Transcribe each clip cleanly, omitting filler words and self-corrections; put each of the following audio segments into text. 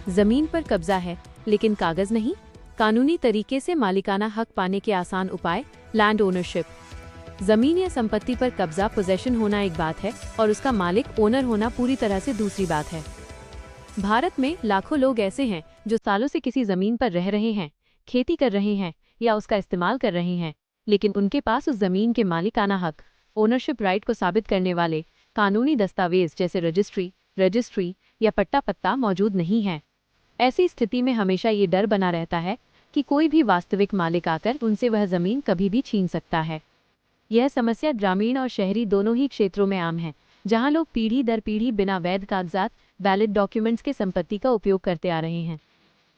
जमीन पर कब्जा है लेकिन कागज नहीं। कानूनी तरीके से मालिकाना हक पाने के आसान उपाय। Land ownership. जमीन या संपत्ति पर कब्जा पोजेशन होना एक बात है और उसका मालिक ओनर होना पूरी तरह से दूसरी बात है। भारत में लाखों लोग ऐसे हैं जो सालों से किसी जमीन पर रह रहे हैं, खेती कर रहे हैं या उसका इस्तेमाल कर रहे हैं, लेकिन उनके पास उस जमीन के मालिकाना हक, ओनरशिप राइट को साबित करने वाले कानूनी दस्तावेज जैसे रजिस्ट्री या पट्टा पत्ता मौजूद नहीं है। ऐसी स्थिति में हमेशा ये डर बना रहता है कि कोई भी वास्तविक मालिक आकर उनसे वह जमीन कभी भी छीन सकता है। यह समस्या ग्रामीण और शहरी दोनों ही क्षेत्रों में आम है, जहां लोग पीढ़ी दर पीढ़ी बिना वैध कागजात, वैलिड डॉक्यूमेंट्स के संपत्ति का उपयोग करते आ रहे हैं।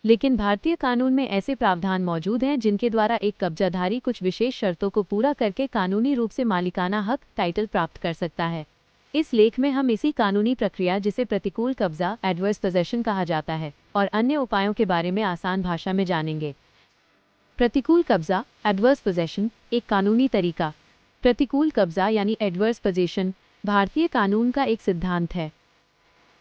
लेकिन भारतीय कानून में ऐसे प्रावधान मौजूद हैं जिनके द्वारा एक कब्जाधारी कुछ विशेष शर्तों को पूरा करके कानूनी रूप से मालिकाना हक टाइटल प्राप्त कर सकता है। इस लेख में हम इसी कानूनी प्रक्रिया, जिसे प्रतिकूल कब्जा एडवर्स पोजेशन कहा जाता है, और अन्य उपायों के बारे में आसान भाषा में जानेंगे। प्रतिकूल कब्जा एडवर्स पोजेशन एक कानूनी तरीका। प्रतिकूल कब्जा यानी एडवर्स पोजेशन भारतीय कानून का एक सिद्धांत है।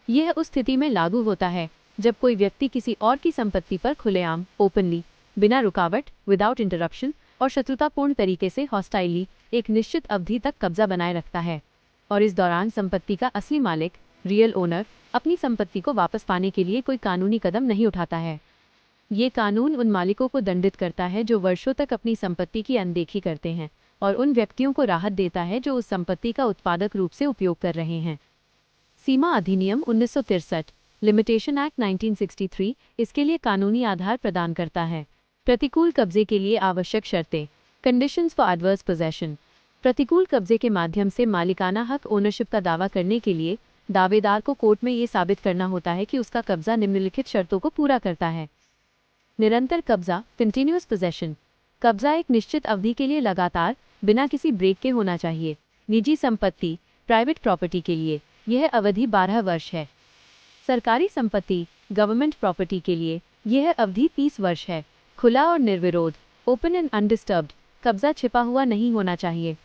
यह उस स्थिति में लागू होता है जब कोई व्यक्ति किसी और की संपत्ति पर खुलेआम, ओपनली, बिना रुकावट, विदाउट इंटरप्शन और शत्रुतापूर्ण तरीके से हॉस्टाइली एक निश्चित अवधि तक कब्जा बनाए रखता है, और इस दौरान संपत्ति का असली मालिक, रियल ओनर, अपनी संपत्ति को वापस पाने के लिए कोई कानूनी कदम नहीं उठाता है। ये कानून उन मालिकों को दंडित करता है जो वर्षों तक अपनी संपत्ति की अनदेखी करते हैं, और उन व्यक्तियों को राहत देता है जो उस संपत्ति का उत्पादक रूप से उपयोग कर रहे हैं। सीमा अधिनियम 1963, लिमिटेशन एक्ट 1963 इसके लिए कानूनी आधार प्रदान करता है। प्रतिकूल कब्जे के लिए आवश्यक शर्तें। Conditions for adverse possession. प्रतिकूल कब्जे के माध्यम से मालिकाना हक, ओनरशिप का दावा करने के लिए दावेदार को कोर्ट में ये साबित करना होता है कि उसका कब्जा निम्नलिखित शर्तों को पूरा करता है। निरंतर कब्जा, कंटिन्यूअस पोजेशन। कब्जा एक निश्चित अवधि के लिए लगातार, बिना किसी ब्रेक के होना चाहिए। निजी संपत्ति, प्राइवेट प्रॉपर्टी के लिए यह अवधि 12 वर्ष है। सरकारी संपत्ति, गवर्नमेंट प्रॉपर्टी के लिए यह अवधि 30 वर्ष है। खुला और निर्विरोध, ओपन एंड अनडिस्टर्ब्ड। कब्जा छिपा हुआ नहीं होना चाहिए।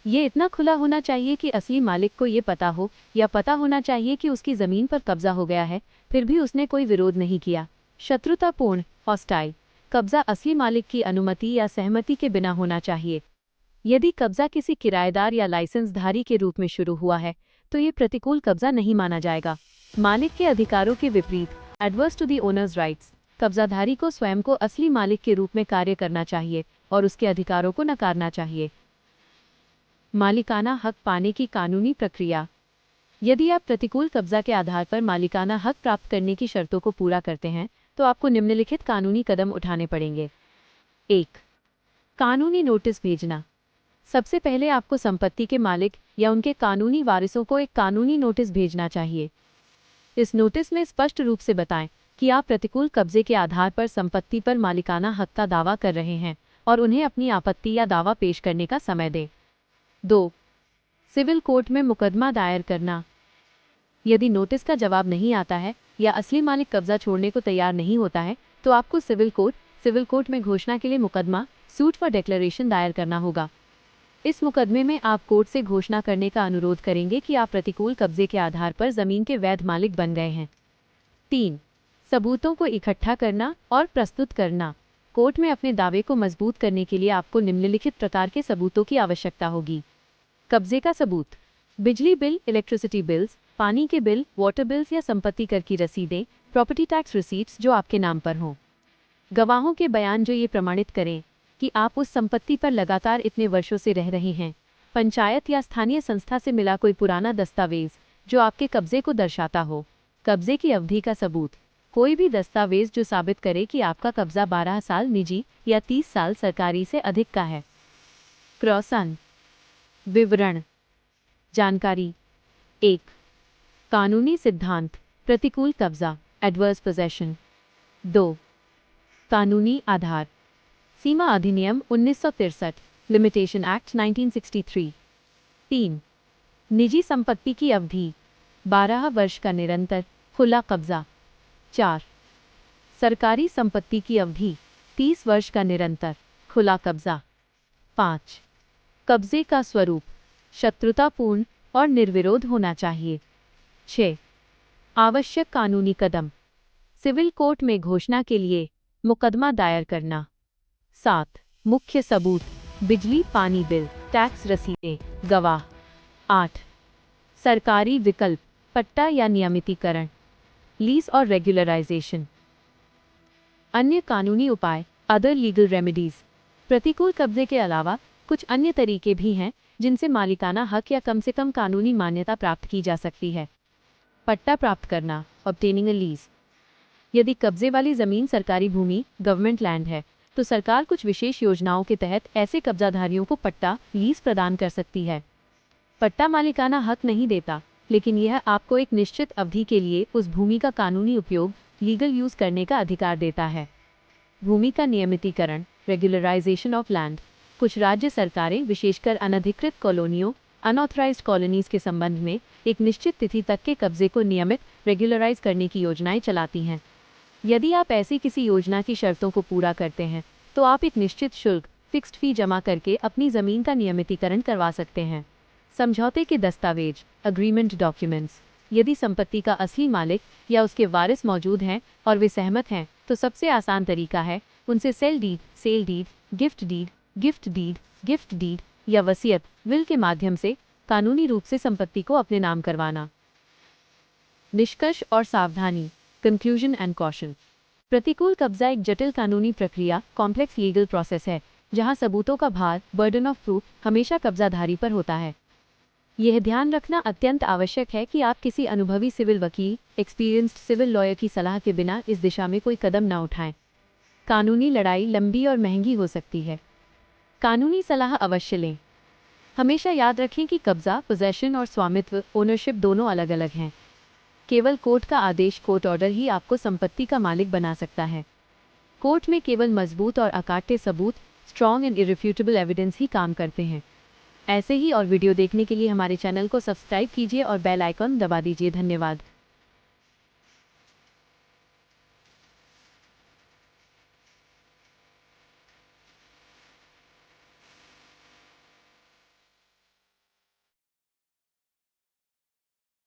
ये इतना खुला होना चाहिए कि असली मालिक को ये पता हो, या पता होना चाहिए कि उसकी जमीन पर कब्जा हो गया है, फिर भी उसने कोई विरोध नहीं किया। शत्रुतापूर्ण, हॉस्टाइल। कब्जा असली मालिक की अनुमति या सहमति के बिना होना चाहिए। यदि कब्जा किसी किराएदार या लाइसेंसधारी के रूप में शुरू हुआ है तो ये प्रतिकूल कब्जा नहीं माना जाएगा। मालिक के अधिकारों के विपरीत, adverse to the owner's rights. कब्जाधारी को स्वयं को असली मालिक के रूप में कार्य करना चाहिए और उसके अधिकारों को नकारना चाहिए। मालिकाना हक पाने की कानूनी प्रक्रिया। यदि आप प्रतिकूल कब्जा के आधार पर मालिकाना हक प्राप्त करने की शर्तों को पूरा करते हैं तो आपको निम्नलिखित कानूनी कदम उठाने पड़ेंगे। 1. कानूनी नोटिस भेजना। सबसे पहले आपको संपत्ति के मालिक या उनके कानूनी वारिसों को एक कानूनी नोटिस भेजना चाहिए। इस नोटिस में स्पष्ट रूप से बताएं कि आप प्रतिकूल कब्जे के आधार पर संपत्ति पर मालिकाना हक का दावा कर रहे हैं और उन्हें अपनी आपत्ति या दावा पेश करने का समय दें। 2. सिविल कोर्ट में मुकदमा दायर करना। यदि नोटिस का जवाब नहीं आता है या असली मालिक कब्जा छोड़ने को तैयार नहीं होता है तो आपको सिविल कोर्ट में घोषणा के लिए मुकदमा, सूट फॉर डिक्लेरेशन, दायर करना होगा। इस मुकदमे में आप कोर्ट से घोषणा करने का अनुरोध करेंगे कि आप प्रतिकूल कब्जे के आधार पर जमीन के वैध मालिक बन गए हैं। 3. सबूतों को इकट्ठा करना और प्रस्तुत करना। कोर्ट में अपने दावे को मजबूत करने के लिए आपको निम्नलिखित प्रकार के सबूतों की आवश्यकता होगी। कब्जे का सबूत। बिजली बिल, इलेक्ट्रिसिटी बिल्स, पानी के बिल, वाटर बिल्स या संपत्ति कर की रसीदें, प्रॉपर्टी टैक्स रिसीट्स जो आपके नाम पर हों। गवाहों के बयान जो ये प्रमाणित करें कि आप उस संपत्ति पर लगातार इतने वर्षों से रह रहे हैं। पंचायत या स्थानीय संस्था से मिला कोई पुराना दस्तावेज जो आपके कब्जे को दर्शाता हो। कब्जे की अवधि का सबूत। कोई भी दस्तावेज जो साबित करे कि आपका कब्जा 12 साल निजी या 30 साल सरकारी से अधिक का है। क्रॉसन। विवरण। जानकारी। 1. कानूनी सिद्धांत, प्रतिकूल कब्जा, एडवर्स पोजेशन। 2. कानूनी आधार, सीमा अधिनियम 1963, लिमिटेशन एक्ट 1963। 3. निजी संपत्ति की अवधि, 12 वर्ष का निरंतर, खुला कब्जा। 4. सरकारी संपत्ति की अवधि, 30 वर्ष का निरंतर, खुला कब्जा। 5. कब्जे का स्वरूप, शत्रुतापूर्ण और निर्विरोध होना चाहिए। 6. आवश्यक कानूनी कदम। सिविल कोर्ट में घोषणा के लिए मुकदमा दायर करना। 7. मुख्य सबूत, बिजली पानी बिल, टैक्स रसीदें, गवाह। 8. सरकारी विकल्प, पट्टा या नियमितीकरण, लीज और रेगुलराइजेशन। अन्य कानूनी उपाय, अदर लीगल रेमेडीज। प्रतिकूल कब्जे के अलावा कुछ अन्य तरीके भी हैं जिनसे मालिकाना हक या कम से कम कानूनी मान्यता प्राप्त की जा सकती है। पट्टा प्राप्त करना, ऑब्टेनिंग अ लीज। यदि कब्जे वाली जमीन सरकारी भूमि, गवर्नमेंट लैंड है, तो सरकार कुछ विशेष योजनाओं के तहत ऐसे कब्जाधारियों को पट्टा, लीज प्रदान कर सकती है। पट्टा मालिकाना हक नहीं देता, लेकिन यह आपको एक निश्चित अवधि के लिए उस भूमि का कानूनी उपयोग, लीगल यूज करने का अधिकार देता है। भूमि का नियमितीकरण, रेगुलराइजेशन ऑफ लैंड। कुछ राज्य सरकारें विशेषकर अनधिकृत कॉलोनियों, अनऑथराइज्ड कॉलोनीज के संबंध में एक निश्चित तिथि तक के कब्जे को नियमित, रेगुलराइज करने की योजनाएं चलाती हैं। यदि आप ऐसी किसी योजना की शर्तों को पूरा करते हैं, तो आप एक निश्चित शुल्क, फिक्स्ड फी जमा करके अपनी जमीन का नियमितीकरण करवा सकते हैं। समझौते के दस्तावेज, अग्रीमेंट डॉक्यूमेंट्स। यदि संपत्ति का असली मालिक या उसके वारिस मौजूद हैं और वे सहमत हैं, तो सबसे आसान तरीका है उनसे sale deed, gift deed, gift deed या वसीयत, विल के माध्यम से कानूनी रूप से संपत्ति को अपने नाम करवाना। निष्कर्ष और सावधानी, कंक्लूजन एंड कॉशन। प्रतिकूल कब्जा एक जटिल कानूनी प्रक्रिया, कॉम्प्लेक्स लीगल प्रोसेस है, जहां सबूतों का भार, बर्डन ऑफ प्रूफ, हमेशा कब्जाधारी पर होता है। यह ध्यान रखना अत्यंत आवश्यक है कि आप किसी अनुभवी सिविल वकील, एक्सपीरियंस्ड सिविल लॉयर की सलाह के बिना इस दिशा में कोई कदम न उठाएं। कानूनी लड़ाई लंबी और महंगी हो सकती है। कानूनी सलाह अवश्य लें। हमेशा याद रखें कि कब्जा, पोजेशन और स्वामित्व, ओनरशिप दोनों अलग अलग हैं। केवल कोर्ट का आदेश, कोर्ट ऑर्डर ही आपको संपत्ति का मालिक बना सकता है। कोर्ट में केवल मजबूत और अकाट्य सबूत, स्ट्रॉन्ग एंड इररिफ्यूटेबल एविडेंस ही काम करते हैं। ऐसे ही और वीडियो देखने के लिए हमारे चैनल को सब्सक्राइब कीजिए और बेल आइकॉन दबा दीजिए। धन्यवाद।